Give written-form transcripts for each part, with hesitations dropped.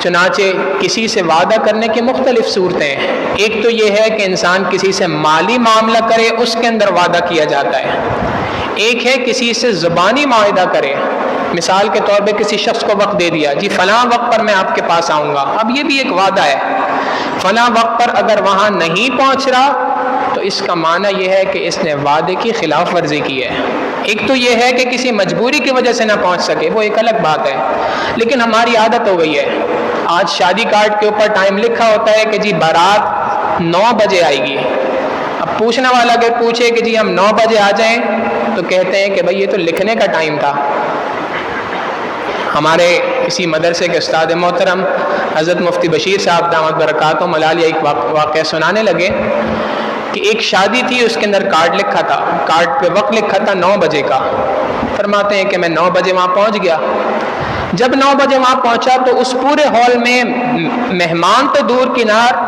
چنانچہ کسی سے وعدہ کرنے کی مختلف صورتیں ہیں۔ ایک تو یہ ہے کہ انسان کسی سے مالی معاملہ کرے، اس کے اندر وعدہ کیا جاتا ہے۔ ایک ہے کسی سے زبانی معاہدہ کرے، مثال کے طور پہ کسی شخص کو وقت دے دیا، جی فلاں وقت پر میں آپ کے پاس آؤں گا، اب یہ بھی ایک وعدہ ہے، فلاں وقت پر اگر وہاں نہیں پہنچ رہا تو اس کا معنی یہ ہے کہ اس نے وعدے کی خلاف ورزی کی ہے۔ ایک تو یہ ہے کہ کسی مجبوری کی وجہ سے نہ پہنچ سکے، وہ ایک الگ بات ہے، لیکن ہماری عادت ہو گئی ہے، آج شادی کارڈ کے اوپر ٹائم لکھا ہوتا ہے کہ جی بارات 9 بجے آئے گی۔ اب پوچھنے والا اگر پوچھے کہ جی ہم 9 بجے آ جائیں تو کہتے ہیں کہ بھائی یہ تو لکھنے کا ٹائم تھا۔ ہمارے اسی مدرسے کے استاد محترم حضرت مفتی بشیر صاحب دامت برکاتہم العالیہ ایک واقعہ سنانے لگے کہ ایک شادی تھی، اس کے اندر کارڈ لکھا تھا، کارڈ پہ وقت لکھا تھا 9 بجے کا۔ فرماتے ہیں کہ میں 9 بجے وہاں پہنچ گیا۔ جب 9 بجے وہاں پہنچا تو اس پورے ہال میں مہمان تو دور کنار،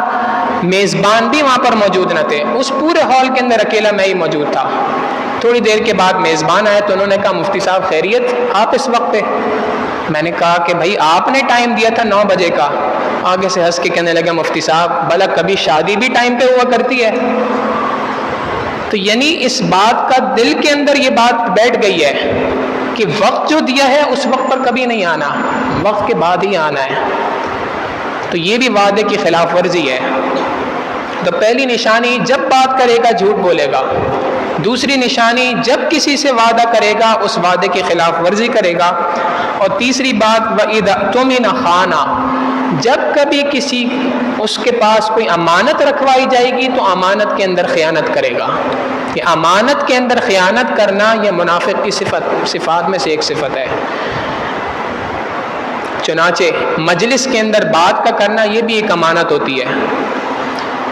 میزبان بھی وہاں پر موجود نہ تھے، اس پورے ہال کے اندر اکیلا میں ہی موجود تھا۔ تھوڑی دیر کے بعد میزبان آئے تو انہوں نے کہا مفتی صاحب خیریت آپ اس وقت پہ؟ میں نے کہا کہ بھائی آپ نے ٹائم دیا تھا 9 بجے کا۔ آگے سے ہنس کے کہنے لگے مفتی صاحب بھلا کبھی شادی بھی ٹائم پہ ہوا کرتی ہے؟ تو یعنی اس بات کا دل کے اندر یہ بات بیٹھ گئی ہے کہ وقت جو دیا ہے اس وقت پر کبھی نہیں آنا، وقت کے بعد ہی آنا ہے۔ تو یہ بھی وعدے کی خلاف ورزی ہے۔ تو پہلی نشانی جب بات کرے گا جھوٹ بولے گا، دوسری نشانی جب کسی سے وعدہ کرے گا اس وعدے کی خلاف ورزی کرے گا، اور تیسری بات وَإِذَا اؤْتُمِنَ خَانَ، جب کبھی کسی اس کے پاس کوئی امانت رکھوائی جائے گی تو امانت کے اندر خیانت کرے گا۔ یہ امانت کے اندر خیانت کرنا یہ منافق کی صفات میں سے ایک صفت ہے۔ چنانچہ مجلس کے اندر بات کا کرنا یہ بھی ایک امانت ہوتی ہے۔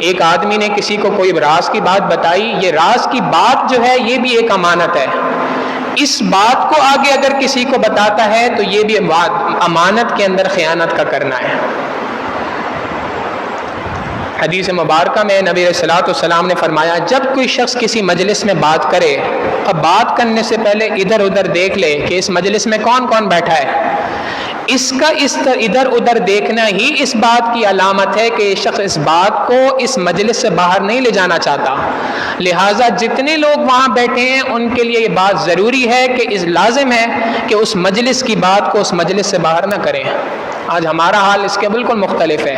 ایک آدمی نے کسی کو کوئی راز کی بات بتائی، یہ راز کی بات جو ہے یہ بھی ایک امانت ہے۔ اس بات کو آگے اگر کسی کو بتاتا ہے تو یہ بھی امانت کے اندر خیانت کا کرنا ہے۔ حدیث مبارکہ میں نبی علیہ الصلوۃ والسلام نے فرمایا جب کوئی شخص کسی مجلس میں بات کرے، اب بات کرنے سے پہلے ادھر ادھر دیکھ لے کہ اس مجلس میں کون کون بیٹھا ہے۔ اس کا ادھر ادھر دیکھنا ہی اس بات کی علامت ہے کہ یہ شخص اس بات کو اس مجلس سے باہر نہیں لے جانا چاہتا، لہٰذا جتنے لوگ وہاں بیٹھے ہیں ان کے لیے یہ بات ضروری ہے کہ لازم ہے کہ اس مجلس کی بات کو اس مجلس سے باہر نہ کریں۔ آج ہمارا حال اس کے بالکل مختلف ہے،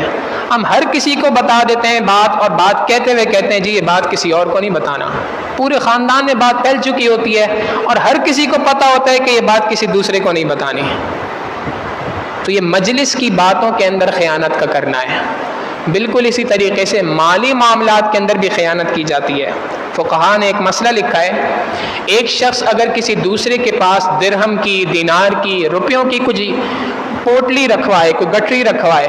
ہم ہر کسی کو بتا دیتے ہیں بات، اور بات کہتے ہوئے کہتے ہیں جی یہ بات کسی اور کو نہیں بتانا۔ پورے خاندان میں بات پھیل چکی ہوتی ہے اور ہر کسی کو پتہ ہوتا ہے کہ یہ بات کسی دوسرے کو نہیں بتانی۔ تو یہ مجلس کی باتوں کے اندر خیانت کا کرنا ہے۔ بالکل اسی طریقے سے مالی معاملات کے اندر بھی خیانت کی جاتی ہے۔ فقہاء نے ایک مسئلہ لکھا ہے، ایک شخص اگر کسی دوسرے کے پاس درہم کی، دینار کی، روپیوں کی کچھ پوٹلی رکھوائے، کوئی گٹری رکھوائے،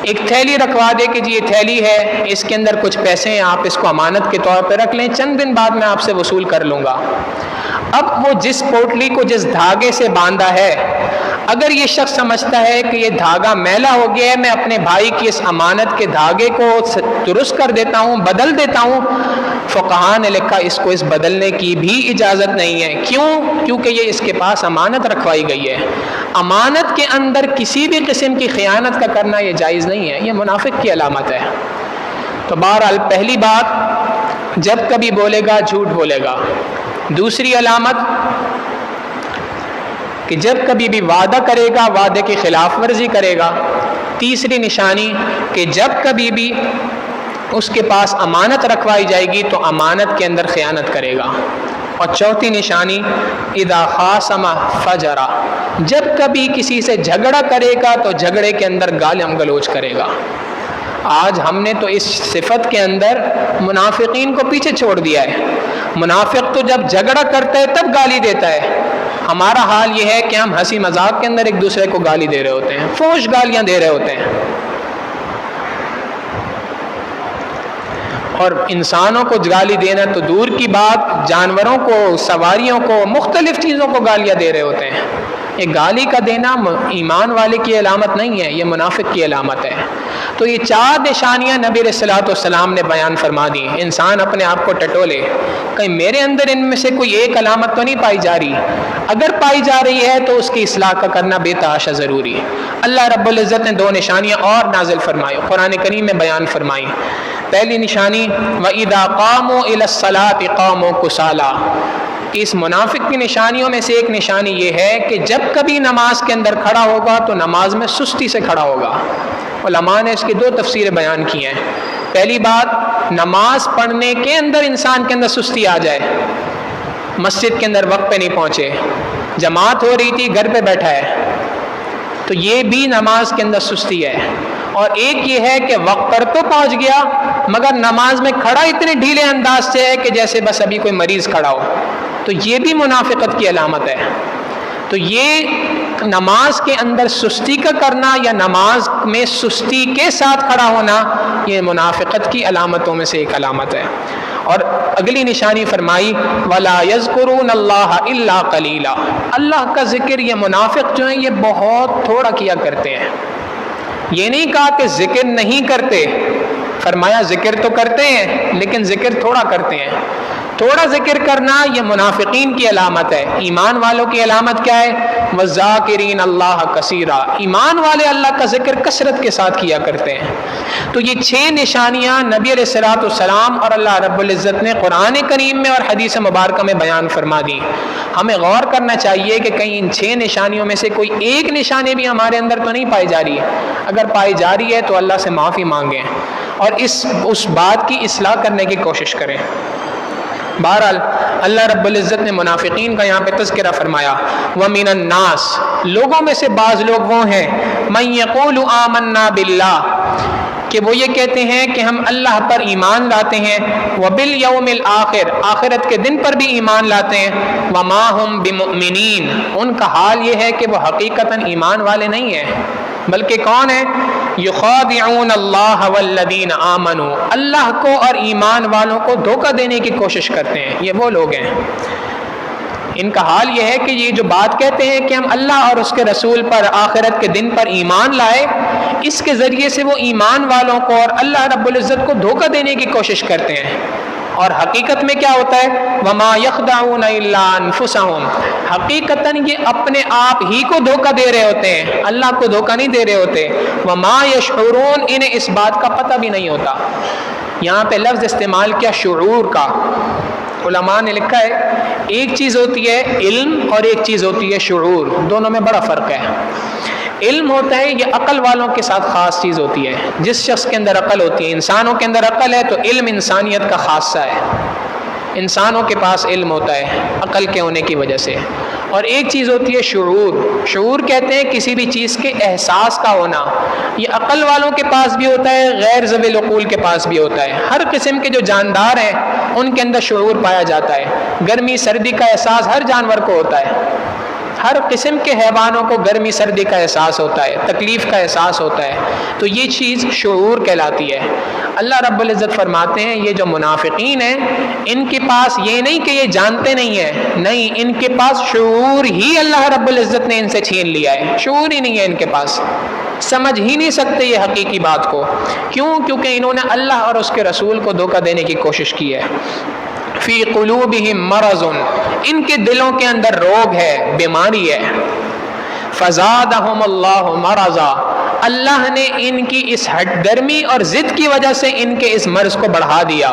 ایک تھیلی رکھوا دے کہ جی یہ تھیلی ہے، اس کے اندر کچھ پیسے ہیں، آپ اس کو امانت کے طور پہ رکھ لیں، چند دن بعد میں آپ سے وصول کر لوں گا۔ اب وہ جس پوٹلی کو جس دھاگے سے باندھا ہے، اگر یہ شخص سمجھتا ہے کہ یہ دھاگا میلا ہو گیا ہے، میں اپنے بھائی کی اس امانت کے دھاگے کو درست کر دیتا ہوں، بدل دیتا ہوں، فقہاء نے لکھا اس کو اس بدلنے کی بھی اجازت نہیں ہے۔ کیوں؟ کیونکہ یہ اس کے پاس امانت رکھوائی گئی ہے۔ امانت کے اندر کسی بھی قسم کی خیانت کا کرنا یہ جائز نہیں ہے، یہ منافق کی علامت ہے۔ تو بہرحال پہلی بات جب کبھی بولے گا جھوٹ بولے گا، دوسری علامت کہ جب کبھی بھی وعدہ کرے گا وعدے کی خلاف ورزی کرے گا، تیسری نشانی کہ جب کبھی بھی اس کے پاس امانت رکھوائی جائے گی تو امانت کے اندر خیانت کرے گا، اور چوتھی نشانی اذا خاصم فجر، جب کبھی کسی سے جھگڑا کرے گا تو جھگڑے کے اندر گالم گلوچ کرے گا۔ آج ہم نے تو اس صفت کے اندر منافقین کو پیچھے چھوڑ دیا ہے۔ منافق تو جب جھگڑا کرتا ہے تب گالی دیتا ہے، ہمارا حال یہ ہے کہ ہم ہنسی مذاق کے اندر ایک دوسرے کو گالی دے رہے ہوتے ہیں، فحش گالیاں دے رہے ہوتے ہیں، اور انسانوں کو گالی دینا تو دور کی بات، جانوروں کو، سواریوں کو، مختلف چیزوں کو گالیاں دے رہے ہوتے ہیں۔ یہ گالی کا دینا ایمان والے کی علامت نہیں ہے، یہ منافق کی علامت ہے۔ تو یہ 4 نشانیاں نبی علیہ الصلوۃ والسلام نے بیان فرما دی. انسان اپنے آپ کو ٹٹولے, کہیں میرے اندر ان میں سے کوئی ایک علامت تو نہیں پائی جا رہی, اگر پائی جا رہی ہے تو اس کی اصلاح کا کرنا بے تحاشا ضروری. اللہ رب العزت نے 2 نشانیاں اور نازل فرمائی, قرآن کریم میں بیان فرمائی. پہلی نشانی وَإِذَا قَامُوا إِلَى الصَّلَاةِ قَامُوا كُسَالَىٰ. اس منافق کی نشانیوں میں سے ایک نشانی یہ ہے کہ جب کبھی نماز کے اندر کھڑا ہوگا تو نماز میں سستی سے کھڑا ہوگا. علماء نے اس کی 2 تفسیریں بیان کی ہیں. پہلی بات, نماز پڑھنے کے اندر انسان کے اندر سستی آ جائے, مسجد کے اندر وقت پہ نہیں پہنچے, جماعت ہو رہی تھی گھر پہ بیٹھا ہے, تو یہ بھی نماز کے اندر سستی ہے. اور ایک یہ ہے کہ وقت پر تو پہنچ گیا مگر نماز میں کھڑا اتنے ڈھیلے انداز سے ہے کہ جیسے بس ابھی کوئی مریض کھڑا ہو, تو یہ بھی منافقت کی علامت ہے. تو یہ نماز کے اندر سستی کا کرنا یا نماز میں سستی کے ساتھ کھڑا ہونا, یہ منافقت کی علامتوں میں سے ایک علامت ہے. اور اگلی نشانی فرمائی وَلَا يَذْكُرُونَ اللَّهَ إِلَّا قَلِيلًا. اللہ کا ذکر یہ منافق جو ہیں یہ بہت تھوڑا کیا کرتے ہیں. یہ نہیں کہا کہ ذکر نہیں کرتے, فرمایا ذکر تو کرتے ہیں لیکن ذکر تھوڑا کرتے ہیں. تھوڑا ذکر کرنا یہ منافقین کی علامت ہے. ایمان والوں کی علامت کیا ہے؟ وَالذَّاكِرِينَ اللَّهَ كَثِيرًا. ایمان والے اللہ کا ذکر کثرت کے ساتھ کیا کرتے ہیں. تو یہ 6 نشانیاں نبی علیہ الصلوۃ والسلام اور اللہ رب العزت نے قرآن کریم میں اور حدیث مبارکہ میں بیان فرما دی. ہمیں غور کرنا چاہیے کہ کہیں ان 6 نشانیوں میں سے کوئی ایک نشانی بھی ہمارے اندر تو نہیں پائی جا رہی ہے. اگر پائی جا رہی ہے تو اللہ سے معافی مانگیں اور اس بات کی اصلاح کرنے کی کوشش کریں. بہرحال اللہ رب العزت نے منافقین کا یہاں پہ تذکرہ فرمایا. وَمِنَ النَّاسِ, لوگوں میں سے بعض لوگ وہ ہیں, مَن يَقُولُ آمَنَّا بِاللَّهِ, کہ وہ یہ کہتے ہیں کہ ہم اللہ پر ایمان لاتے ہیں, وَبِالْيَوْمِ الْآخِرِ, آخرت کے دن پر بھی ایمان لاتے ہیں, وَمَا هُمْ بِمُؤْمِنِينَ, ان کا حال یہ ہے کہ وہ حقیقتاً ایمان والے نہیں ہیں. بلکہ کون ہے؟ یخادعون اللہ والذین آمنوا, اللہ کو اور ایمان والوں کو دھوکہ دینے کی کوشش کرتے ہیں. یہ وہ لوگ ہیں, ان کا حال یہ ہے کہ یہ جو بات کہتے ہیں کہ ہم اللہ اور اس کے رسول پر آخرت کے دن پر ایمان لائے, اس کے ذریعے سے وہ ایمان والوں کو اور اللہ رب العزت کو دھوکہ دینے کی کوشش کرتے ہیں. اور حقیقت میں کیا ہوتا ہے؟ وما یخدعون الا انفسهم, حقیقتاً یہ اپنے آپ ہی کو دھوکہ دے رہے ہوتے ہیں, اللہ کو دھوکہ نہیں دے رہے ہوتے. وما یشعرون, انہیں اس بات کا پتہ بھی نہیں ہوتا. یہاں پہ لفظ استعمال کیا شعور کا. علماء نے لکھا ہے ایک چیز ہوتی ہے علم اور ایک چیز ہوتی ہے شعور, دونوں میں بڑا فرق ہے. علم ہوتا ہے یہ عقل والوں کے ساتھ خاص چیز ہوتی ہے. جس شخص کے اندر عقل ہوتی ہے, انسانوں کے اندر عقل ہے, تو علم انسانیت کا خاصہ ہے. انسانوں کے پاس علم ہوتا ہے عقل کے ہونے کی وجہ سے. اور ایک چیز ہوتی ہے شعور. شعور کہتے ہیں کسی بھی چیز کے احساس کا ہونا. یہ عقل والوں کے پاس بھی ہوتا ہے, غیر ذوی العقول کے پاس بھی ہوتا ہے. ہر قسم کے جو جاندار ہیں ان کے اندر شعور پایا جاتا ہے. گرمی سردی کا احساس ہر جانور کو ہوتا ہے. ہر قسم کے حیوانوں کو گرمی سردی کا احساس ہوتا ہے, تکلیف کا احساس ہوتا ہے. تو یہ چیز شعور کہلاتی ہے. اللہ رب العزت فرماتے ہیں یہ جو منافقین ہیں ان کے پاس یہ نہیں کہ یہ جانتے نہیں ہیں, نہیں, ان کے پاس شعور ہی اللہ رب العزت نے ان سے چھین لیا ہے. شعور ہی نہیں ہے ان کے پاس, سمجھ ہی نہیں سکتے یہ حقیقی بات کو. کیوں؟ کیونکہ انہوں نے اللہ اور اس کے رسول کو دھوکہ دینے کی کوشش کی ہے. فی قلوبہم مرض, ان کے دلوں کے اندر روگ ہے, بیماری ہے. فزادہم اللہ مرضا, اللہ نے ان کی اس ہٹ درمی اور ضد کی وجہ سے ان کے اس مرض کو بڑھا دیا.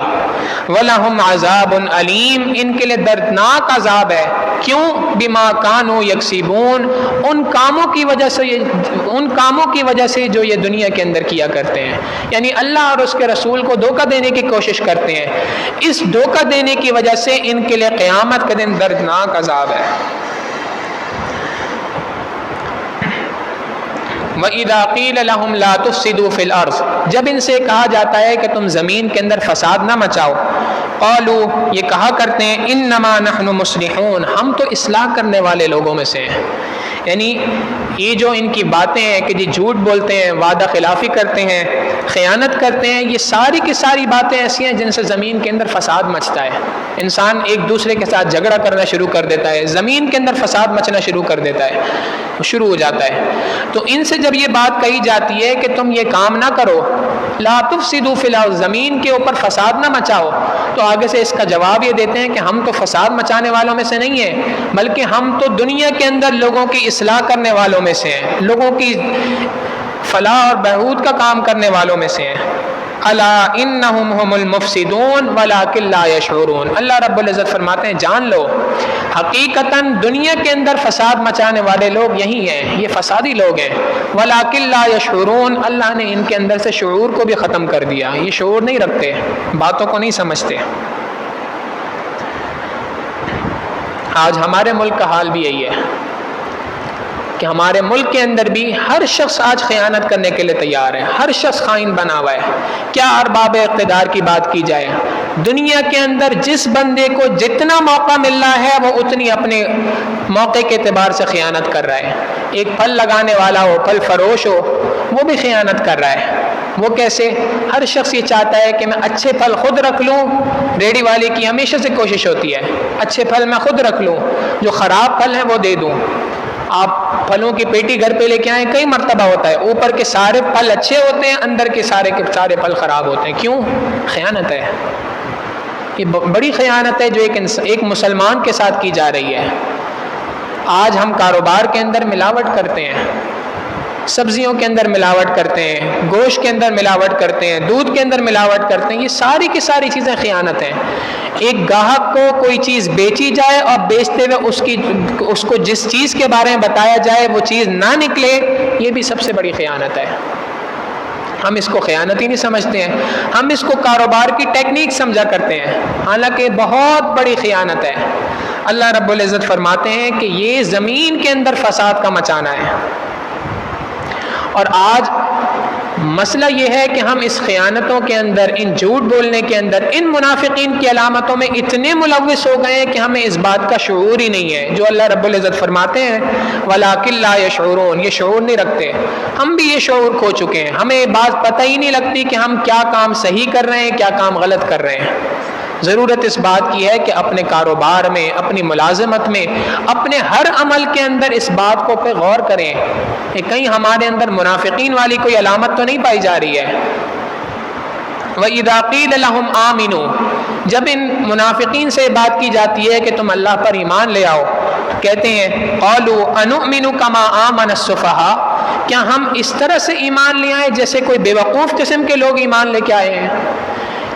وَلَهُمْ عَذَابٌ عَلِيمٌ, ان کے لیے دردناک عذاب ہے. کیوں؟ بِمَا كَانُوا يَكْسِبُونَ, ان کاموں کی وجہ سے جو یہ دنیا کے اندر کیا کرتے ہیں. یعنی اللہ اور اس کے رسول کو دھوکہ دینے کی کوشش کرتے ہیں. اس دھوکہ دینے کی وجہ سے ان کے لیے قیامت کے دن دردناک عذاب ہے. وَإِذَا قِيلَ لَهُمْ لَا تُفْسِدُوا فِي الْأَرْضِ, جب ان سے کہا جاتا ہے کہ تم زمین کے اندر فساد نہ مچاؤ, قالوا, یہ کہا کرتے ہیں, انما نحن مصلحون, ہم تو اصلاح کرنے والے لوگوں میں سے ہیں. یعنی یہ جو ان کی باتیں ہیں کہ جی جھوٹ بولتے ہیں، وعدہ خلافی کرتے ہیں، خیانت کرتے ہیں، یہ ساری کی ساری باتیں ایسی ہیں جن سے زمین کے اندر فساد مچتا ہے. انسان ایک دوسرے کے ساتھ جھگڑا کرنا شروع کر دیتا ہے، زمین کے اندر فساد مچنا شروع کر دیتا ہے، شروع ہو جاتا ہے. تو ان سے جب یہ بات کہی جاتی ہے کہ تم یہ کام نہ کرو، لا تفسدوا فی الارض، زمین کے اوپر فساد نہ مچاؤ، تو آگے سے اس کا جواب یہ دیتے ہیں کہ ہم تو فساد مچانے والوں میں سے نہیں ہیں، بلکہ ہم تو دنیا کے اندر لوگوں کی اصلاح کرنے والوں میں سے ہیں، لوگوں کی فلاح اور بہبود کا کام کرنے والوں میں سے ہیں. الا انہم هم المفسدون ولکن لا یشعرون. اللہ رب العزت فرماتے ہیں جان لو حقیقتاً دنیا کے اندر فساد مچانے والے لوگ یہی ہیں، یہ فسادی لوگ ہیں. ولکن لا یشعرون، اللہ نے ان کے اندر سے شعور کو بھی ختم کر دیا، یہ شعور نہیں رکھتے، باتوں کو نہیں سمجھتے. آج ہمارے ملک کا حال بھی یہی ہے کہ ہمارے ملک کے اندر بھی ہر شخص آج خیانت کرنے کے لیے تیار ہے، ہر شخص خائن بنا ہوا ہے. کیا ارباب اقتدار کی بات کی جائے، دنیا کے اندر جس بندے کو جتنا موقع مل رہا ہے وہ اتنی اپنے موقع کے اعتبار سے خیانت کر رہا ہے. ایک پھل لگانے والا ہو، پھل فروش ہو، وہ بھی خیانت کر رہا ہے. وہ کیسے؟ ہر شخص یہ چاہتا ہے کہ میں اچھے پھل خود رکھ لوں. ریڑھی والے کی ہمیشہ سے کوشش ہوتی ہے اچھے پھل میں خود رکھ لوں، جو خراب پھل ہیں وہ دے دوں. آپ پھلوں کی پیٹی گھر پہ لے کے آئیں، کئی مرتبہ ہوتا ہے اوپر کے سارے پھل اچھے ہوتے ہیں، اندر کے سارے پھل خراب ہوتے ہیں. کیوں؟ خیانت ہے. یہ بڑی خیانت ہے جو ایک مسلمان کے ساتھ کی جا رہی ہے. آج ہم کاروبار کے اندر ملاوٹ کرتے ہیں، سبزیوں کے اندر ملاوٹ کرتے ہیں، گوشت کے اندر ملاوٹ کرتے ہیں، دودھ کے اندر ملاوٹ کرتے ہیں. یہ ساری کی ساری چیزیں خیانت ہیں. ایک گاہک کو کوئی چیز بیچی جائے اور بیچتے ہوئے اس کو جس چیز کے بارے میں بتایا جائے وہ چیز نہ نکلے، یہ بھی سب سے بڑی خیانت ہے. ہم اس کو خیانت ہی نہیں سمجھتے ہیں، ہم اس کو کاروبار کی ٹیکنیک سمجھا کرتے ہیں، حالانکہ بہت بڑی خیانت ہے. اللہ رب العزت فرماتے ہیں کہ یہ زمین کے اندر فساد کا مچانا ہے. اور آج مسئلہ یہ ہے کہ ہم اس خیانتوں کے اندر، ان جھوٹ بولنے کے اندر، ان منافقین کی علامتوں میں اتنے ملوث ہو گئے ہیں کہ ہمیں اس بات کا شعور ہی نہیں ہے. جو اللہ رب العزت فرماتے ہیں وَلَٰكِن لَا يَشْعُرُونَ، یہ شعور نہیں رکھتے. ہم بھی یہ شعور کھو چکے ہیں، ہمیں یہ بات پتہ ہی نہیں لگتی کہ ہم کیا کام صحیح کر رہے ہیں، کیا کام غلط کر رہے ہیں. ضرورت اس بات کی ہے کہ اپنے کاروبار میں، اپنی ملازمت میں، اپنے ہر عمل کے اندر اس بات کو پہ غور کریں کہ کہیں ہمارے اندر منافقین والی کوئی علامت تو نہیں پائی جا رہی ہے. وَإِذَا قِيلَ لَهُمْ آمِنُوا، جب ان منافقین سے بات کی جاتی ہے کہ تم اللہ پر ایمان لے آؤ، کہتے ہیں قَالُوا أَنُؤْمِنُ كَمَا آمَنَ السُّفَهَاءُ، کیا ہم اس طرح سے ایمان لے آئے جیسے کوئی بے وقوف قسم کے لوگ ایمان لے کے آئے ہیں.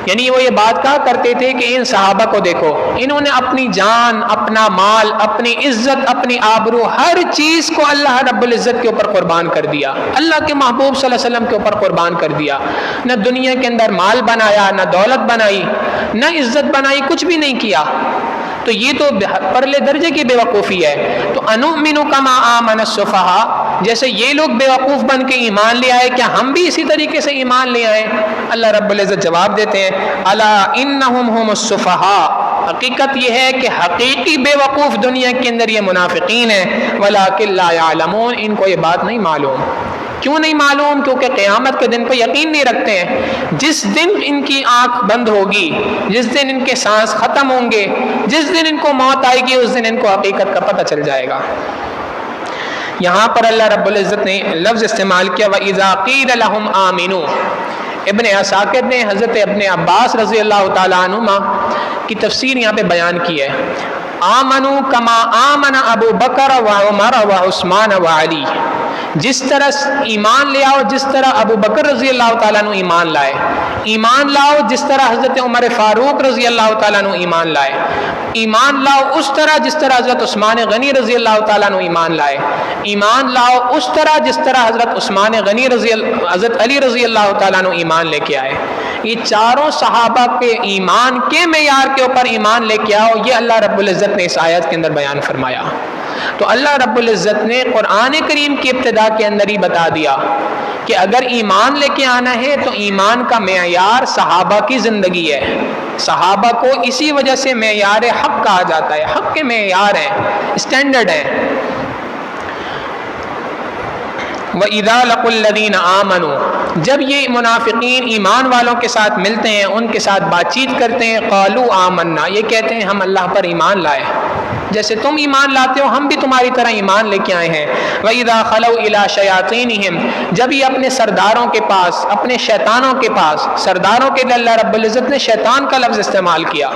یعنی وہ یہ بات کہا کرتے تھے کہ ان صحابہ کو دیکھو، انہوں نے اپنی جان، اپنا مال، اپنی عزت، اپنی آبرو، ہر چیز کو اللہ رب العزت کے اوپر قربان کر دیا، اللہ کے محبوب صلی اللہ علیہ وسلم کے اوپر قربان کر دیا. نہ دنیا کے اندر مال بنایا، نہ دولت بنائی، نہ عزت بنائی، کچھ بھی نہیں کیا. تو یہ تو پرلے درجے کی بے وقوفی ہے. تو انؤمن کما آمن السفہاء، جیسے یہ لوگ بے وقوف بن کے ایمان لے آئے، کیا ہم بھی اسی طریقے سے ایمان لے آئیں؟ اللہ رب العزت جواب دیتے ہیں الا انہم هم السفہاء، حقیقت یہ ہے کہ حقیقی بے وقوف دنیا کے اندر یہ منافقین ہیں. ولکن لا یعلمون، ان کو یہ بات نہیں معلوم. کیوں نہیں معلوم؟ کیونکہ قیامت کے دن پہ یقین نہیں رکھتے ہیں. جس دن ان کی آنکھ بند ہوگی، جس دن ان کے سانس ختم ہوں گے، جس دن ان کو موت آئے گی، اس دن ان کو حقیقت کا پتہ چل جائے گا. یہاں پر اللہ رب العزت نے لفظ استعمال کیا وَإِذَا قِيلَ لَهُمْ آمِنُوا. ابن عساکر نے حضرت ابن عباس رضی اللہ تعالیٰ عنہما کی تفسیر یہاں پہ بیان کی ہے. آمنوا کما آمن ابو بکر و عمر و عثمان و علی، جس طرح ایمان لے آؤ جس طرح ابو بکر رضی اللہ تعالیٰ عنہ ایمان لائے، ایمان لاؤ جس طرح حضرت عمر فاروق رضی اللہ تعالیٰ عنہ ایمان لائے، ایمان لاؤ اس طرح جس طرح حضرت عثمان غنی رضی اللہ تعالیٰ عنہ ایمان لائے، ایمان لاؤ اس طرح جس طرح حضرت عثمان غنی حضرت علی رضی اللہ تعالیٰ عنہ ایمان لے کے آئے. یہ چاروں صحابہ کے ایمان کے معیار کے اوپر ایمان لے کے آؤ، یہ اللہ رب العزت نے اس آیت کے اندر بیان فرمایا. تو اللہ رب العزت نے قرآن کریم کی ابتدا کے اندر ہی بتا دیا کہ اگر ایمان لے کے آنا ہے تو ایمان کا معیار صحابہ کی زندگی ہے. صحابہ کو اسی وجہ سے معیار حق کہا جاتا ہے. حق کے معیار ہیں، اسٹینڈرڈ ہیں. وَإِذَا لَقُوا الَّذِينَ آمَنُوا، جب یہ منافقین ایمان والوں کے ساتھ ملتے ہیں، ان کے ساتھ بات چیت کرتے ہیں، قَالُوا آمَنَّا، یہ کہتے ہیں ہم اللہ پر ایمان لائے، جیسے تم ایمان لاتے ہو ہم بھی تمہاری طرح ایمان لے کے آئے ہیں۔ وَإِذَا خَلَوْا إِلَىٰ شَيَاطِينِهِمْ، جب یہ اپنے سرداروں کے پاس، اپنے شیطانوں کے پاس، سرداروں کے لیے اللہ رب العزت نے شیطان کا لفظ استعمال کیا،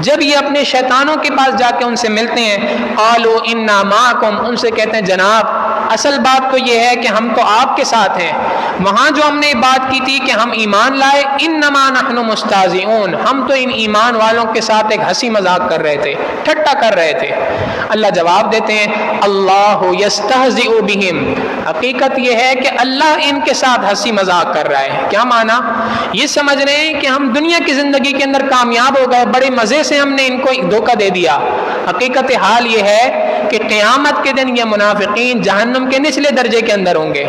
جب یہ اپنے شیطانوں کے پاس جا کے ان سے ملتے ہیں، قَالُوا إِنَّا مَعَكُمْ، ان سے کہتے ہیں جناب اصل بات تو یہ ہے کہ ہم تو آپ کے ساتھ ہیں، وہاں جو ہم نے بات کی تھی کہ ہم ایمان لائے، انما نحن مستہزئون، ہم تو ان ایمان والوں کے ساتھ ایک ہنسی مذاق کر رہے تھے، ٹھٹا کر رہے تھے۔ اللہ جواب دیتے ہیں اللہ یستہزئ بہم، حقیقت یہ ہے کہ اللہ ان کے ساتھ ہنسی مذاق کر رہا ہے۔ کیا معنی؟ یہ سمجھ رہے ہیں کہ ہم دنیا کی زندگی کے اندر کامیاب ہو گئے، بڑے مزے سے ہم نے ان کو دھوکہ دے دیا۔ حقیقت حال یہ ہے کہ قیامت کے دن یہ منافقین جہنم کے نچلے درجے کے اندر ہوں گے،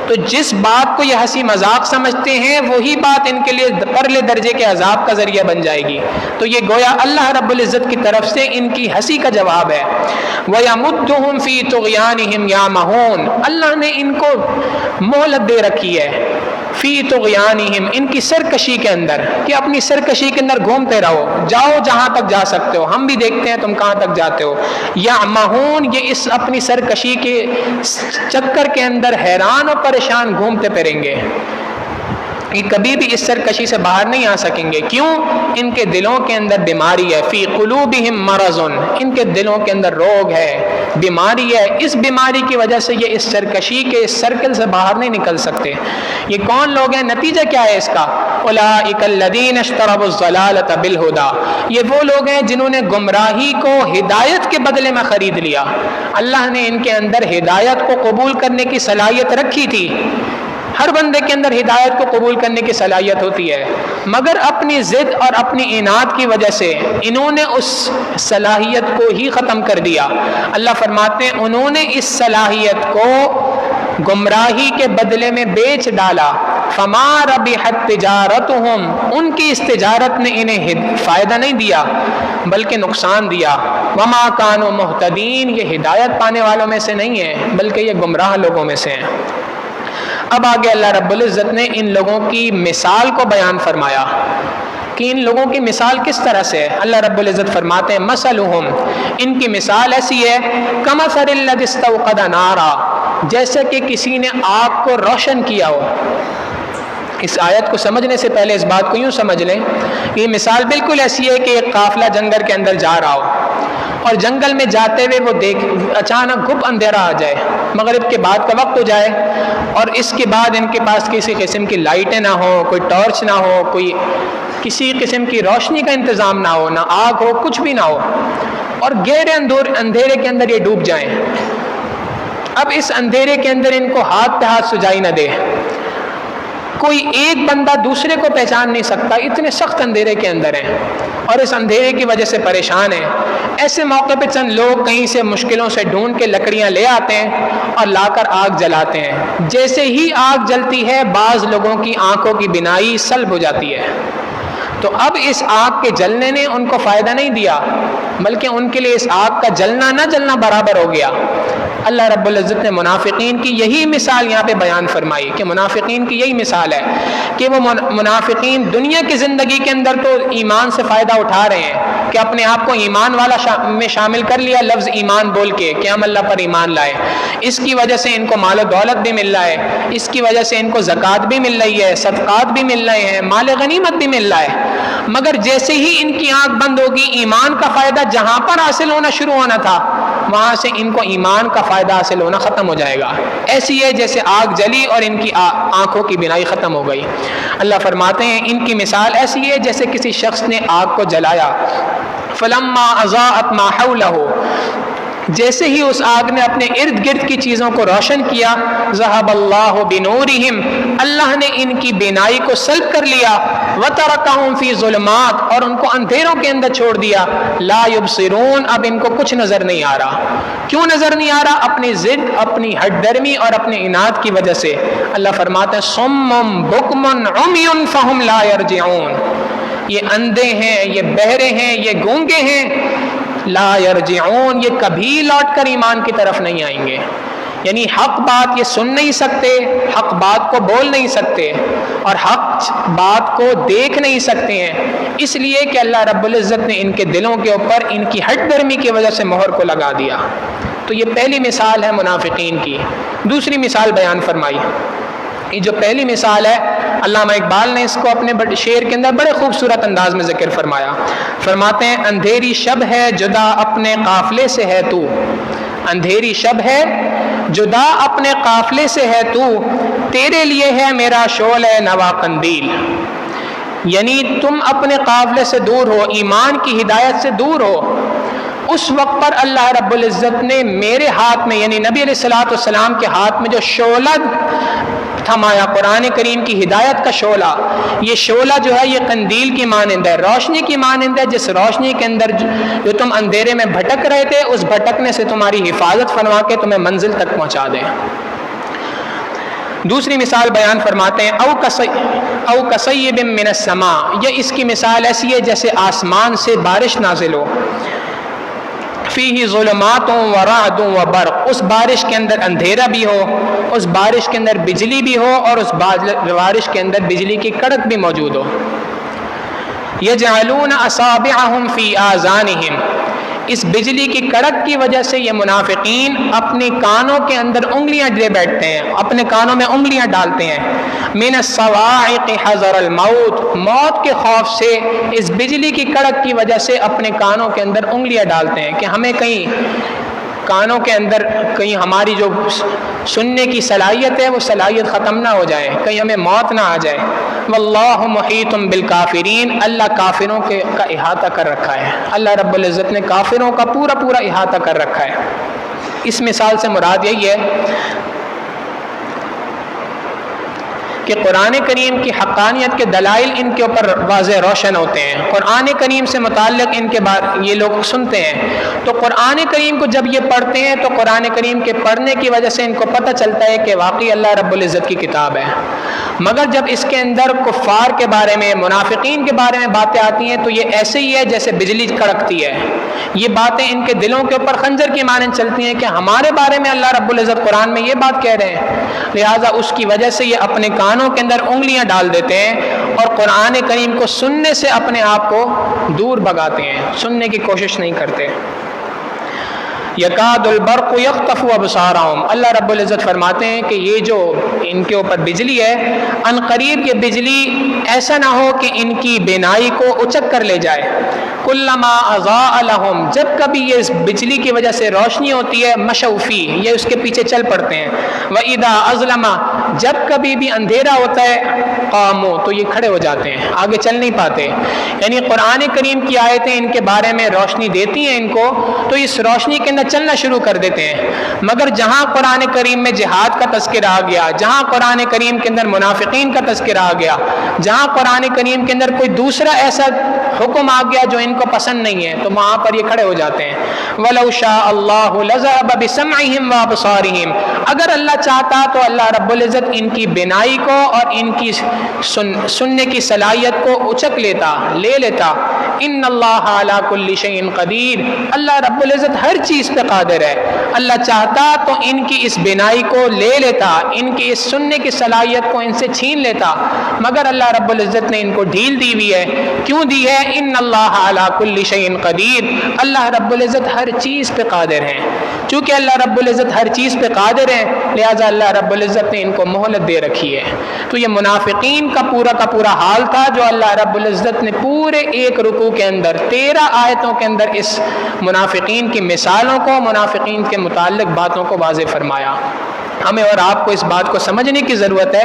تو جس بات کو یہ ہنسی مذاق سمجھتے ہیں وہی بات ان کے لیے پرلے درجے کے عذاب کا ذریعہ بن جائے گی۔ تو یہ گویا اللہ رب العزت کی طرف سے ان کی ہنسی کا جواب ہے۔ وَيَمُدُّهُمْ فِي طُغْيَانِهِمْ يَعْمَهُونَ، اللہ نے ان کو مہلت دے رکھی ہے، فی طغیانہم، ان کی سرکشی کے اندر، کہ اپنی سرکشی کے اندر گھومتے رہو، جاؤ جہاں تک جا سکتے ہو، ہم بھی دیکھتے ہیں تم کہاں تک جاتے ہو۔ یعمہون، یہ اس اپنی سرکشی کے چکر کے اندر حیران اور پریشان گھومتے پھریں گے، یہ کبھی بھی اس سرکشی سے باہر نہیں آ سکیں گے۔ کیوں؟ ان کے دلوں کے اندر بیماری ہے، فی قلوبہم مرض، ان کے دلوں کے اندر روگ ہے، بیماری ہے، اس بیماری کی وجہ سے یہ اس سرکشی کے اس سرکل سے باہر نہیں نکل سکتے۔ یہ کون لوگ ہیں؟ نتیجہ کیا ہے اس کا؟ اولئک الذین اشتروا الضلالۃ بالہدی، یہ وہ لوگ ہیں جنہوں نے گمراہی کو ہدایت کے بدلے میں خرید لیا۔ اللہ نے ان کے اندر ہدایت کو قبول کرنے کی صلاحیت رکھی تھی، ہر بندے کے اندر ہدایت کو قبول کرنے کی صلاحیت ہوتی ہے، مگر اپنی ضد اور اپنی اناد کی وجہ سے انہوں نے اس صلاحیت کو ہی ختم کر دیا۔ اللہ فرماتے ہیں انہوں نے اس صلاحیت کو گمراہی کے بدلے میں بیچ ڈالا۔ فما ربحت تجارتہم، ان کی اس تجارت نے انہیں فائدہ نہیں دیا بلکہ نقصان دیا۔ وما کانوا مہتدین، یہ ہدایت پانے والوں میں سے نہیں ہے بلکہ یہ گمراہ لوگوں میں سے ہیں۔ اب آگے اللہ رب العزت نے ان لوگوں کی مثال کو بیان فرمایا کہ ان لوگوں کی مثال کس طرح سے ہے۔ اللہ رب العزت فرماتے ہیں مثلہم، ان کی مثال ایسی ہے کمثل الذی استوقد نارا، جیسے کہ کسی نے آگ کو روشن کیا ہو۔ اس آیت کو سمجھنے سے پہلے اس بات کو یوں سمجھ لیں، یہ مثال بالکل ایسی ہے کہ ایک قافلہ جنگل کے اندر جا رہا ہو اور جنگل میں جاتے ہوئے وہ اچانک گھپ اندھیرا آ جائے، مغرب کے بعد کا وقت ہو جائے اور اس کے بعد ان کے پاس کسی قسم کی لائٹیں نہ ہو، کوئی ٹارچ نہ ہو، کوئی کسی قسم کی روشنی کا انتظام نہ ہو، نہ آگ ہو، کچھ بھی نہ ہو، اور گہرے اندھیرے کے اندر یہ ڈوب جائیں۔ اب اس اندھیرے کے اندر ان کو ہاتھ پہ ہاتھ سجائی نہ دے، کوئی ایک بندہ دوسرے کو پہچان نہیں سکتا، اتنے سخت اندھیرے کے اندر ہیں اور اس اندھیرے کی وجہ سے پریشان ہیں۔ ایسے موقع پہ چند لوگ کہیں سے مشکلوں سے ڈھونڈ کے لکڑیاں لے آتے ہیں اور لا کر آگ جلاتے ہیں۔ جیسے ہی آگ جلتی ہے بعض لوگوں کی آنکھوں کی بینائی سلب ہو جاتی ہے۔ تو اب اس آگ کے جلنے نے ان کو فائدہ نہیں دیا بلکہ ان کے لیے اس آگ کا جلنا نہ جلنا برابر ہو گیا۔ اللہ رب العزت نے منافقین کی یہی مثال یہاں پہ بیان فرمائی کہ منافقین کی یہی مثال ہے کہ وہ منافقین دنیا کی زندگی کے اندر تو ایمان سے فائدہ اٹھا رہے ہیں کہ اپنے آپ کو ایمان والا میں شامل کر لیا، لفظ ایمان بول کے کہ ہم اللہ پر ایمان لائے، اس کی وجہ سے ان کو مال و دولت بھی مل رہا ہے، اس کی وجہ سے ان کو زکوٰۃ بھی مل رہی ہے، صدقات بھی مل رہے ہیں، مال غنیمت بھی مل رہا ہے، مگر جیسے ہی ان کی آنکھ بند ہوگی ایمان کا فائدہ جہاں پر حاصل ہونا شروع ہونا تھا وہاں سے ان کو ایمان کا فائدہ حاصل ہونا ختم ہو جائے گا۔ ایسی ہے جیسے آگ جلی اور ان کی آنکھوں کی بینائی ختم ہو گئی۔ اللہ فرماتے ہیں ان کی مثال ایسی ہے جیسے کسی شخص نے آگ کو جلایا، فلما اضاءت ما حولہ، جیسے ہی اس آگ نے اپنے ارد گرد کی چیزوں کو روشن کیا، ذہب اللہ بنورہم، اللہ نے ان کی بینائی کو سلب کر لیا، وترکہم فی ظلمات، اور ان کو اندھیروں کے اندر چھوڑ دیا، لا یبصرون، اب ان کو کچھ نظر نہیں آ رہا۔ کیوں نظر نہیں آ رہا؟ اپنی ضد، اپنی ہٹ درمی اور اپنے اناد کی وجہ سے۔ اللہ فرماتے ہیں صم بکم عمی فہم لا یرجعون، یہ اندھے ہیں، یہ بہرے ہیں، یہ گونگے ہیں، لا یرجعون، یہ کبھی لوٹ کر ایمان کی طرف نہیں آئیں گے۔ یعنی حق بات یہ سن نہیں سکتے، حق بات کو بول نہیں سکتے، اور حق بات کو دیکھ نہیں سکتے ہیں، اس لیے کہ اللہ رب العزت نے ان کے دلوں کے اوپر ان کی ہٹ درمی کی وجہ سے مہر کو لگا دیا۔ تو یہ پہلی مثال ہے منافقین کی۔ دوسری مثال بیان فرمائی۔ یہ جو پہلی مثال ہے، علامہ اقبال نے اس کو اپنے شعر کے اندر بڑے خوبصورت انداز میں ذکر فرمایا۔ فرماتے ہیں اندھیری شب ہے جدا اپنے قافلے سے ہے تو، اندھیری شب ہے جدا اپنے قافلے سے ہے تو، تیرے لیے ہے میرا شعلہ نوا قندیل۔ یعنی تم اپنے قافلے سے دور ہو، ایمان کی ہدایت سے دور ہو، اس وقت پر اللہ رب العزت نے میرے ہاتھ میں یعنی نبی علیہ الصلوۃ والسلام کے ہاتھ میں جو شعلہ تھمایا، قرآن کریم کی ہدایت کا شعلہ، یہ شعلہ جو ہے یہ قندیل کی مانند ہے، روشنی کی مانند ہے، جس روشنی کے اندر جو تم اندھیرے میں بھٹک رہے تھے، اس بھٹکنے سے تمہاری حفاظت فرما کے تمہیں منزل تک پہنچا دیں۔ دوسری مثال بیان فرماتے ہیں او کصیب من السماء، یہ اس کی مثال ایسی ہے جیسے آسمان سے بارش نازل ہو، فیہ ظلمات و رعد و برق، اس بارش کے اندر اندھیرا بھی ہو، اس بارش کے اندر بجلی بھی ہو، اور اس بارش کے اندر بجلی کی کڑک بھی موجود ہو۔ یجعلون اصابعہم فی آذانہم، اس بجلی کی کڑک کی وجہ سے یہ منافقین اپنی کانوں کے اندر انگلیاں لے بیٹھتے ہیں، اپنے کانوں میں انگلیاں ڈالتے ہیں، من الصواعق حذر الموت، موت کے خوف سے اس بجلی کی کڑک کی وجہ سے اپنے کانوں کے اندر انگلیاں ڈالتے ہیں کہ ہمیں کہیں کانوں کے اندر کہیں ہماری جو سننے کی صلاحیت ہے وہ صلاحیت ختم نہ ہو جائے، کہیں ہمیں موت نہ آ جائے۔ واللہ محیط بالکافرین، اللہ کافروں کا احاطہ کر رکھا ہے، اللہ رب العزت نے کافروں کا پورا پورا احاطہ کر رکھا ہے۔ اس مثال سے مراد یہی ہے کہ قرآن کریم کی حقانیت کے دلائل ان کے اوپر واضح روشن ہوتے ہیں، قرآن کریم سے متعلق ان کے بعد یہ لوگ سنتے ہیں، تو قرآن کریم کو جب یہ پڑھتے ہیں تو قرآن کریم کے پڑھنے کی وجہ سے ان کو پتہ چلتا ہے کہ واقعی اللہ رب العزت کی کتاب ہے۔ مگر جب اس کے اندر کفار کے بارے میں، منافقین کے بارے میں باتیں آتی ہیں تو یہ ایسے ہی ہے جیسے بجلی کڑکتی ہے، یہ باتیں ان کے دلوں کے اوپر خنجر کی مانند چلتی ہیں کہ ہمارے بارے میں اللہ رب العزت قرآن میں یہ بات کہہ رہے ہیں، لہٰذا اس کی وجہ سے یہ اپنے کانوں کے اندر انگلیاں ڈال دیتے ہیں اور قرآن کریم کو سننے سے اپنے آپ کو دور بھگاتے ہیں، سننے کی کوشش نہیں کرتے۔ یکاد البرق یخطف ابصارہم، اللہ رب العزت فرماتے ہیں کہ یہ جو ان کے اوپر بجلی ہے، ان قریب یہ بجلی ایسا نہ ہو کہ ان کی بینائی کو اچک کر لے جائے۔ کلما اضاء لہم، جب کبھی یہ اس بجلی کی وجہ سے روشنی ہوتی ہے، مشوا فیہ، یہ اس کے پیچھے چل پڑتے ہیں، واذا اظلم، جب کبھی بھی اندھیرا ہوتا ہے، قاموا، تو یہ کھڑے ہو جاتے ہیں، آگے چل نہیں پاتے۔ یعنی قرآن کریم کی آیتیں ان کے بارے میں روشنی دیتی ہیں ان کو، تو اس روشنی کے اندر چلنا شروع کر دیتے ہیں۔ مگر جہاں قرآن کریم میں جہاد کا تذکرہ آ گیا، جہاں قرآن کریم کے اندر منافقین کا تذکرہ آ گیا، جہاں قرآن کریم کے اندر کوئی دوسرا ایسا حکم آ گیا جو ان کو پسند نہیں ہے، تو وہاں پر یہ کھڑے ہو جاتے ہیں۔ وَلَوْ شَاءَ اللَّهُ لَذَهَبَ بِسَمْعِهِمْ وَأَبْصَارِهِمْ، اگر اللہ چاہتا تو اللہ رب العزت ان کی بینائی کو اور ان کی سننے کی صلاحیت کو اچک لیتا، لے لیتا۔ ان اللہ علی کل شیء قدیر، اللہ رب العزت ہر چیز پہ قادر ہے، اللہ چاہتا تو ان کی اس بینائی کو لے لیتا، ان کی اس سننے کی صلاحیت کو ان سے چھین لیتا، مگر اللہ رب العزت نے ان کو ڈھیل دی ہوئی ہے۔ کیوں دی ہے؟ ان اللہ علی کل شیء قدیر، اللہ رب العزت ہر چیز پہ قادر ہے۔ چونکہ اللہ رب العزت ہر چیز پہ قادر ہے، لہٰذا اللہ رب العزت نے ان کو مہلت دے رکھی ہے۔ تو یہ منافقین کا پورا حال تھا جو اللہ رب العزت نے پورے ایک رکوع کے اندر 13 آیتوں کے اندر اس منافقین کی مثالوں کو، منافقین کے متعلق باتوں کو واضح فرمایا۔ ہمیں اور آپ کو اس بات کو سمجھنے کی ضرورت ہے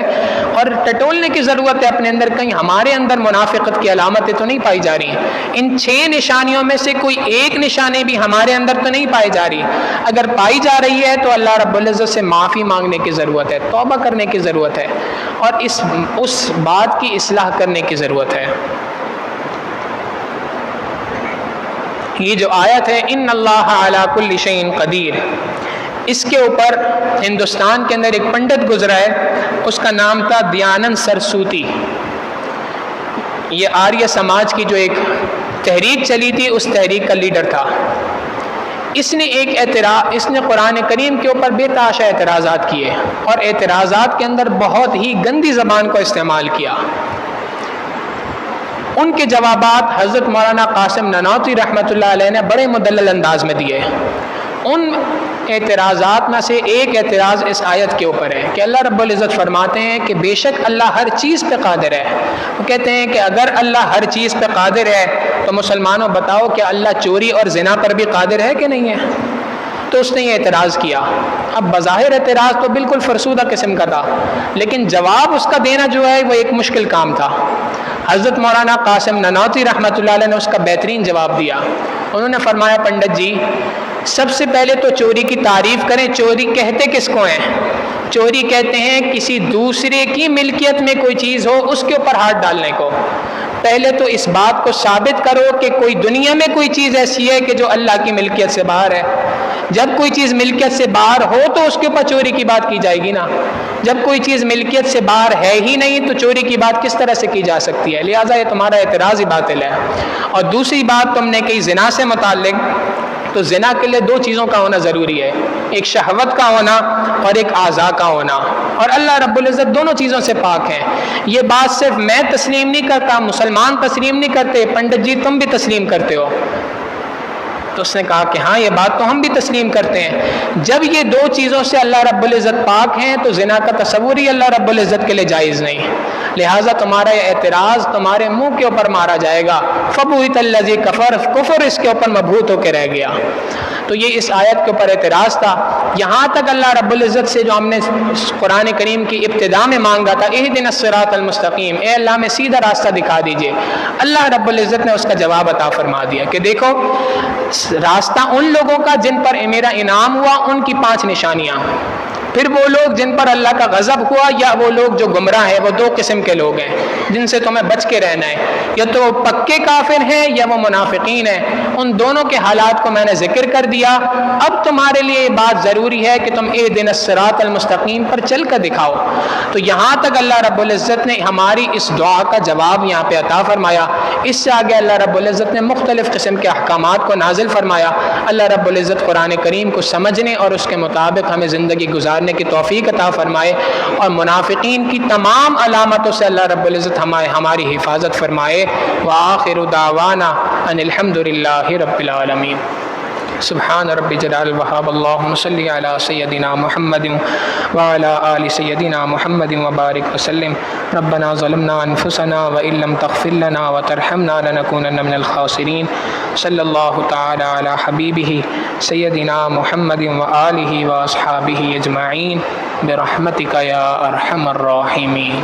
اور ٹٹولنے کی ضرورت ہے اپنے اندر، کہیں ہمارے اندر منافقت کی علامتیں تو نہیں پائی جا رہی ہیں۔ ان 6 نشانیوں میں سے کوئی ایک نشانی بھی ہمارے اندر تو نہیں پائی جا رہی، اگر پائی جا رہی ہے تو اللہ رب العزت سے معافی مانگنے کی ضرورت ہے، توبہ کرنے کی ضرورت ہے اور اس بات کی اصلاح کرنے کی ضرورت ہے۔ یہ جو آیت ہے ان اللہ علی کل شیء قدیر، اس کے اوپر ہندوستان کے اندر ایک پنڈت گزرا ہے، اس کا نام تھا دیانند سرسوتی۔ یہ آریہ سماج کی جو ایک تحریک چلی تھی، اس تحریک کا لیڈر تھا۔ اس نے قرآن کریم کے اوپر بے تحاشا اعتراضات کیے، اور اعتراضات کے اندر بہت ہی گندی زبان کو استعمال کیا۔ ان کے جوابات حضرت مولانا قاسم نانوتوی رحمۃ اللہ علیہ نے بڑے مدلل انداز میں دیے۔ ان اعتراضات میں سے ایک اعتراض اس آیت کے اوپر ہے کہ اللہ رب العزت فرماتے ہیں کہ بے شک اللہ ہر چیز پہ قادر ہے۔ وہ کہتے ہیں کہ اگر اللہ ہر چیز پہ قادر ہے تو مسلمانوں بتاؤ کہ اللہ چوری اور زنا پر بھی قادر ہے کہ نہیں ہے؟ تو اس نے یہ اعتراض کیا۔ اب بظاہر اعتراض تو بالکل فرسودہ قسم کا تھا، لیکن جواب اس کا دینا جو ہے وہ ایک مشکل کام تھا۔ حضرت مولانا قاسم نانوتوی رحمۃ اللہ علیہ نے اس کا بہترین جواب دیا۔ انہوں نے فرمایا، پنڈت جی سب سے پہلے تو چوری کی تعریف کریں۔ چوری کہتے کس کو ہیں؟ چوری کہتے ہیں کسی دوسرے کی ملکیت میں کوئی چیز ہو اس کے اوپر ہاتھ ڈالنے کو۔ پہلے تو اس بات کو ثابت کرو کہ کوئی دنیا میں کوئی چیز ایسی ہے کہ جو اللہ کی ملکیت سے باہر ہے۔ جب کوئی چیز ملکیت سے باہر ہو تو اس کے اوپر چوری کی بات کی جائے گی نا۔ جب کوئی چیز ملکیت سے باہر ہے ہی نہیں تو چوری کی بات کس طرح سے کی جا سکتی ہے؟ لہٰذا یہ تمہارا اعتراض ہی باطل ہے۔ اور دوسری بات تم نے کہی زنا سے متعلق، تو زنا کے لیے دو چیزوں کا ہونا ضروری ہے، ایک شہوت کا ہونا اور ایک اعضاء کا ہونا، اور اللہ رب العزت دونوں چیزوں سے پاک ہیں۔ یہ بات صرف میں تسلیم نہیں کرتا، مسلمان تسلیم نہیں کرتے، پنڈت جی تم بھی تسلیم کرتے ہو۔ تو اس نے کہا کہ ہاں یہ بات تو ہم بھی تسلیم کرتے ہیں۔ جب یہ دو چیزوں سے اللہ رب العزت پاک ہیں تو زنا کا تصور ہی اللہ رب العزت کے لیے جائز نہیں، لہٰذا تمہارا یہ اعتراض تمہارے منہ کے اوپر مارا جائے گا۔ فَبُهِتَ الَّذِي كَفَرَ، کفر اس کے اوپر مبہوت ہو کے رہ گیا۔ تو یہ اس آیت کے اوپر اعتراض تھا۔ یہاں تک اللہ رب العزت سے جو ہم نے قرآن کریم کی ابتدا میں مانگا تھا، اهْدِنَا الصِّرَاطَ الْمُسْتَقِيمَ، اے اللہ میں سیدھا راستہ دکھا دیجئے، اللہ رب العزت نے اس کا جواب عطا فرما دیا کہ دیکھو راستہ ان لوگوں کا جن پر میرا انعام ہوا، ان کی 5 نشانیاں۔ پھر وہ لوگ جن پر اللہ کا غضب ہوا یا وہ لوگ جو گمراہ ہیں، وہ 2 قسم کے لوگ ہیں جن سے تمہیں بچ کے رہنا ہے، یا تو وہ پکے کافر ہیں یا وہ منافقین ہیں۔ ان دونوں کے حالات کو میں نے ذکر کر دیا۔ اب تمہارے لیے یہ بات ضروری ہے کہ تم اهْدِنَا الصِّرَاطَ الْمُسْتَقِيمَ پر چل کر دکھاؤ۔ تو یہاں تک اللہ رب العزت نے ہماری اس دعا کا جواب یہاں پہ عطا فرمایا۔ اس سے آگے اللہ رب العزت نے مختلف قسم کے احکامات کو نازل فرمایا۔ اللہ رب العزت قرآن کریم کو سمجھنے اور اس کے مطابق ہمیں زندگی گزارنے کی توفیق عطا فرمائے، اور منافقین کی تمام علامتوں سے اللہ رب العزت ہماری حفاظت فرمائے۔ وآخر دعوانا ان الحمد للہ رب العالمین۔ سبحان رب جلال الوہاب، اللہم صلی علی سیدنا محمد وعلی آل سیدنا محمد وبارک وسلم۔ ربنا ظلمنا انفسنا وان لم تغفر لنا وترحمنا لنکونن من الخاسرین۔ صلی اللہ تعالی علی حبیبہ سیدنا محمد وآلہ واصحابہ اجمعین برحمتک یا ارحم الراحمین۔